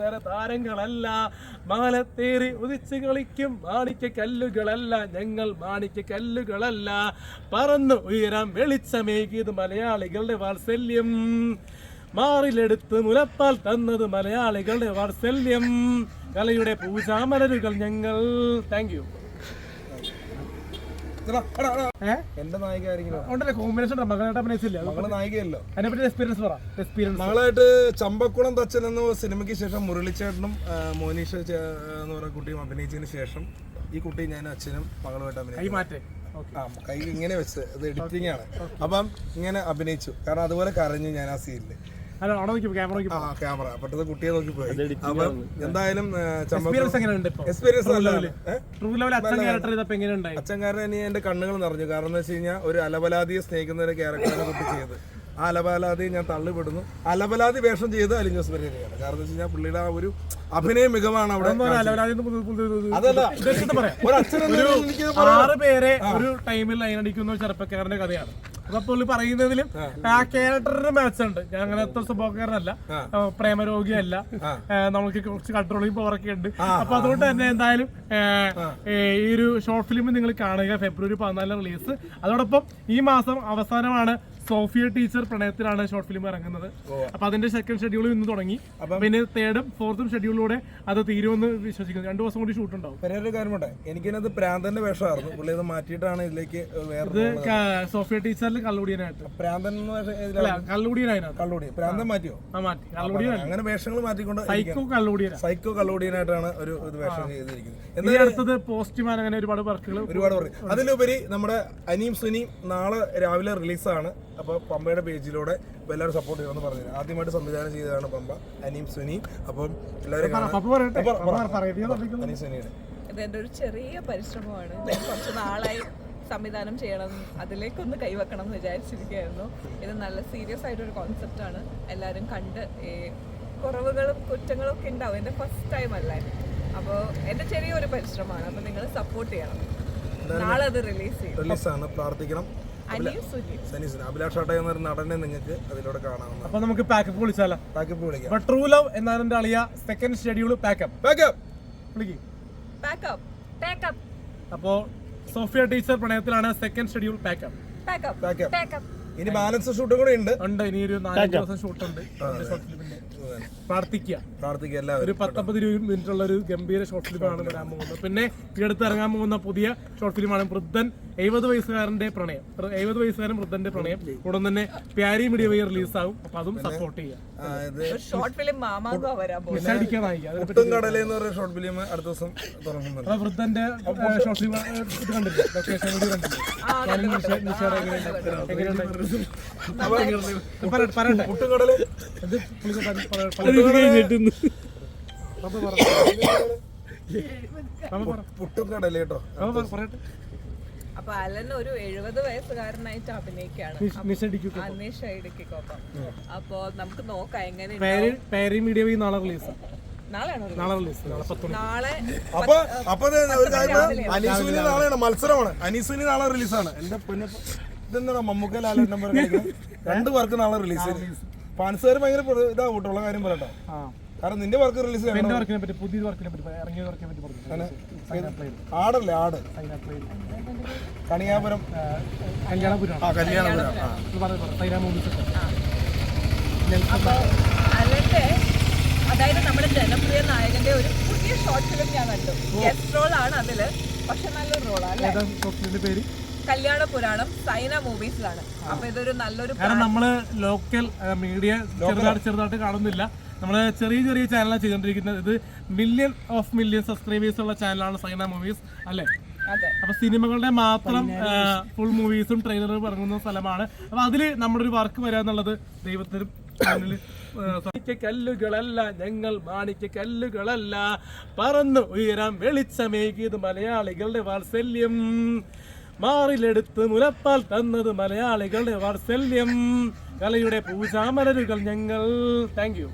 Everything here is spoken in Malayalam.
സുന്ദര താരങ്ങളല്ല, മാലത്തേറി ഉദിച്ചു കളിക്കും മാണിക്യ കല്ലുകളല്ല, ഞങ്ങൾ മാണിക്യ കല്ലുകളല്ല, പറന്നു ഉയരാം വെളിച്ചമേകിയത് മലയാളികളുടെ വാത്സല്യം, മാറിലെടുത്ത് മുലപ്പാൽ തന്നത് മലയാളികളുടെ വാത്സല്യം, കലയുടെ പൂജാമലരുകൾ ഞങ്ങൾ. Thank you. എന്റെ നായിക ഉണ്ടല്ലേ കോമ്പിനേഷൻ മകളായിട്ട് അഭിനയിച്ചില്ല, മകള് നായികയല്ലോ. അതിനെപ്പറ്റി എക്സ്പീരിയൻസ് പറ. എക്സ്പീരിയൻസ് മകളായിട്ട് ചമ്പക്കുളം തച്ചൻ എന്ന സിനിമയ്ക്ക് ശേഷം മുരളിച്ചേട്ടനും മോനീഷ എന്ന് പറയുന്ന കുട്ടിയും അഭിനയിച്ചതിന് ശേഷം ഈ കുട്ടി ഞാൻ അച്ഛനും മകളുമായിട്ട് അഭിനയിച്ചു. കൈ ഇങ്ങനെ വെച്ച് ഇത് എഡിറ്റിംഗ് ആണ്. അപ്പം ഇങ്ങനെ അഭിനയിച്ചു, കാരണം അതുപോലെ കരഞ്ഞു ഞാൻ ആ സീനില്. ക്യാമറ പെട്ടെന്ന് കുട്ടിയെ നോക്കി പോയി. അപ്പം എന്തായാലും അച്ഛൻകാരൻ എന്റെ കണ്ണുകൾ നിറഞ്ഞു. കാരണം എന്ന് വെച്ച് കഴിഞ്ഞാൽ ഒരു അലബലാദിയെ സ്നേഹിക്കുന്ന ഒരു ക്യാരക്ടറാണ് കുട്ടി ചെയ്ത്. ആ അലബലാദി ഞാൻ തള്ളിവിടുന്നു. അലബലാദി വേഷം ചെയ്ത് അലിൻ ജോസ് പെരേരയാണ്. കാരണം എന്ന് വെച്ച് കഴിഞ്ഞാൽ പുള്ളിയുടെ ആ ഒരു അഭിനയ മികവാണ് അവിടെ. അതല്ല, ഒരു അച്ഛൻ 6 പേരെ ഒരു ടൈമിൽ ലൈനടിക്കുന്ന ചെറുപ്പക്കാരന്റെ കഥയാണ്. അപ്പൊ പുള്ളി പറയുന്നതിലും ആ ക്യാരക്ടറിന്റെ മാച്ച് ഉണ്ട്. ഞാൻ അങ്ങനത്തെ സ്വഭാവക്കാരനല്ല, പ്രേമരോഗിയല്ല, നമുക്ക് കുറച്ച് കൺട്രോളിങ് പവറൊക്കെ ഉണ്ട്. അപ്പൊ അതുകൊണ്ട് തന്നെ എന്തായാലും ഈ ഒരു ഷോർട്ട് ഫിലിം നിങ്ങൾ കാണുക. ഫെബ്രുവരി 14 റിലീസ്. അതോടൊപ്പം ഈ മാസം അവസാനമാണ് സോഫിയ ടീച്ചർ പ്രണയത്തിലാണ് ഷോർട്ട് ഫിലിം ഇറങ്ങുന്നത്. അപ്പൊ അതിന്റെ സെക്കൻഡ് ഷെഡ്യൂൾ ഇന്ന് തുടങ്ങി. പിന്നെ 3rd, 4th ഷെഡ്യൂളിലൂടെ അത് തീരുമെന്ന് വിശ്വസിക്കുന്നു. 2 ദിവസം കൂടി ഷൂട്ട് ഉണ്ടാവും. വേറൊരു കാര്യമുണ്ട്, എനിക്കത് പ്രാന്തന്റെ വേഷമായിരുന്നു. പുള്ളി ഇത് മാറ്റിയിട്ടാണ് ഇതിലേക്ക് സോഫിയ ടീച്ചറിൽ കള്ളുടിയനായിട്ട്. പ്രാന്തൻ കള്ളുടി പ്രാന്തൻ മാറ്റിയോ? അങ്ങനെ വേഷങ്ങൾ മാറ്റിക്കൊണ്ട് സൈക്കോ കള്ളുടിയനായിട്ടാണ് ഒരു വേഷം ചെയ്തിരിക്കുന്നത്. അടുത്തത് പോസ്റ്റ്മാൻ, അങ്ങനെ ഒരുപാട് വർക്കുകൾ. അതിലുപരി നമ്മുടെ അനീം സുനിയും നാളെ രാവിലെ റിലീസാണ്. അപ്പോൾ പമ്പയുടെ പേജിലൂടെ എല്ലാവരും സപ്പോർട്ട് ചെയ്യുമെന്ന് പറഞ്ഞു. ആദ്യമായിട്ട് സംവിധാനം ചെയ്തതാണ് പമ്പ, അനീം സുനി. അപ്പം എല്ലാവരും അനീം സുനിയുടെ ഇതെന്റെ ഒരു ചെറിയ പരിശ്രമമാണ്. ഞാൻ കുറച്ച് നാളായി സംവിധാനം ചെയ്യണം, അതിലേക്കൊന്ന് കൈവെക്കണം എന്ന് വിചാരിച്ചിരിക്കുകയായിരുന്നു. ഇത് നല്ല സീരിയസ് ആയിട്ടൊരു കോൺസെപ്റ്റാണ്. എല്ലാവരും കണ്ട് കുറവുകളും കുറ്റങ്ങളും ഒക്കെ ഉണ്ടാവും. എൻ്റെ ഫസ്റ്റ് ടൈം അല്ലേ, അപ്പോൾ എൻ്റെ ചെറിയൊരു പരിശ്രമമാണ്. അപ്പോൾ നിങ്ങൾ സപ്പോർട്ട് ചെയ്യണം. നാളെ അത് റിലീസാണ്, പ്രാർത്ഥിക്കണം. അഭിലാഷ് ആട്ടെ എന്നൊരു നടനെ നിങ്ങൾക്ക് അതിലൂടെ കാണാം. അപ്പൊ നമുക്ക് പാക്കപ്പ് വിളിച്ചാലോ? പാക്കപ്പ് വിളിക്കാം. ട്രൂ ലവ് എന്നാണ് എന്റെ അളിയ. Second schedule pack up. അപ്പോ സോഫിയ ടീച്ചർ പ്രണയത്തിലാണ്. Second schedule pack up. ഇനി ബാലൻസ് ഷൂട്ടും കൂടെ ഉണ്ട്. ഇനി ഒരു 4 ദിവസം ഷൂട്ട് ഉണ്ട്. പ്രാർത്ഥിക്കുക ഒരു 19-20 മിനിറ്റുള്ള ഒരു ഗംഭീര ഷോർട്ട് ഫിലിമാണ് വരാൻ പോകുന്നത്. പിന്നെ ഈ അടുത്ത് ഇറങ്ങാൻ പോകുന്ന പുതിയ ഷോർട്ട് ഫിലിമാണ് വൃദ്ധൻ, 70 വയസ്സുകാരന്റെ പ്രണയം. 70 വയസ്സുകാരൻ വൃദ്ധന്റെ പ്രണയം. ഉടൻ തന്നെ പ്യാരി മീഡിയ വഴി റിലീസാവും. അപ്പൊ അതും സപ്പോർട്ട് ചെയ്യാം. വൃദ്ധന്റെ ഷോർട്ട് ഫിലിം ഇത് കണ്ടില്ല, ലൊക്കേഷൻ വീഡിയോ അപ്പൊ അലൻ ഒരു 70 വയസ്സുകാരനായിട്ട് അഭിനയിക്കുകയാണ്. അപ്പൊ നമുക്ക് നോക്കാം എങ്ങനെ. നാളെ റിലീസ്. നാളെയാണ് മത്സരമാണ്. അനീസുനി നാളെ റിലീസാണ്. എന്റെ പൊന്നെ, ഇതെന്താ മമ്മൂക്ക ലാലേട്ടൻ നമ്പർ 2 വർക്ക് നാളെ റിലീസ്. ഫാൻസുകാർ ഭയങ്കര ഇതാവൂട്ടുള്ള കാര്യം പറയട്ടോ. കാരണം നിന്റെ വർക്ക് റിലീസ് ആടല്ലേ, ആട് കണിയാപുരം അതായത് നമ്മുടെ ജനപ്രിയ നായകന്റെ ഒരു പുതിയ ഷോർട്ട് ഫിലിം ഞാൻ കണ്ടു. ഗസ്റ്റ് റോൾ ആണ് അതില്, പക്ഷെ നല്ലൊരു റോളാണ്. കല്യാണ പുരാണം സൈന മൂവീസിലാണ്. അപ്പൊ ഇതൊരു നല്ലൊരു, നമ്മള് ലോക്കൽ മീഡിയ ചെറുതായിട്ട് കാണുന്നില്ല. നമ്മള് ചെറിയ ചാനലാണ് ചെയ്തോണ്ടിരിക്കുന്നത്. ഇത് മില്യൺ സബ്സ്ക്രൈബേഴ്സ് ഉള്ള ചാനലാണ് സൈന മൂവീസ് അല്ലെ. അപ്പൊ സിനിമകളുടെ മാത്രം ഫുൾ മൂവീസും ട്രെയിലറും ഇറങ്ങുന്ന സ്ഥലമാണ്. അപ്പൊ അതില് നമ്മുടെ ഒരു വർക്ക് വരാന്നുള്ളത് ദൈവത്തിനും കല്ലുകളല്ല, ഞങ്ങൾ മാണിക്യ കല്ലുകളല്ല, പറന്നു ഉയരാം വെളിച്ചമേകിയത് മലയാളികളുടെ വാത്സല്യം, മാറിലെടുത്ത് മുലപ്പാൽ തന്നത് മലയാളികളുടെ വാത്സല്യം, കലയുടെ പൂജാമലരുകൾ ഞങ്ങൾ. Thank you.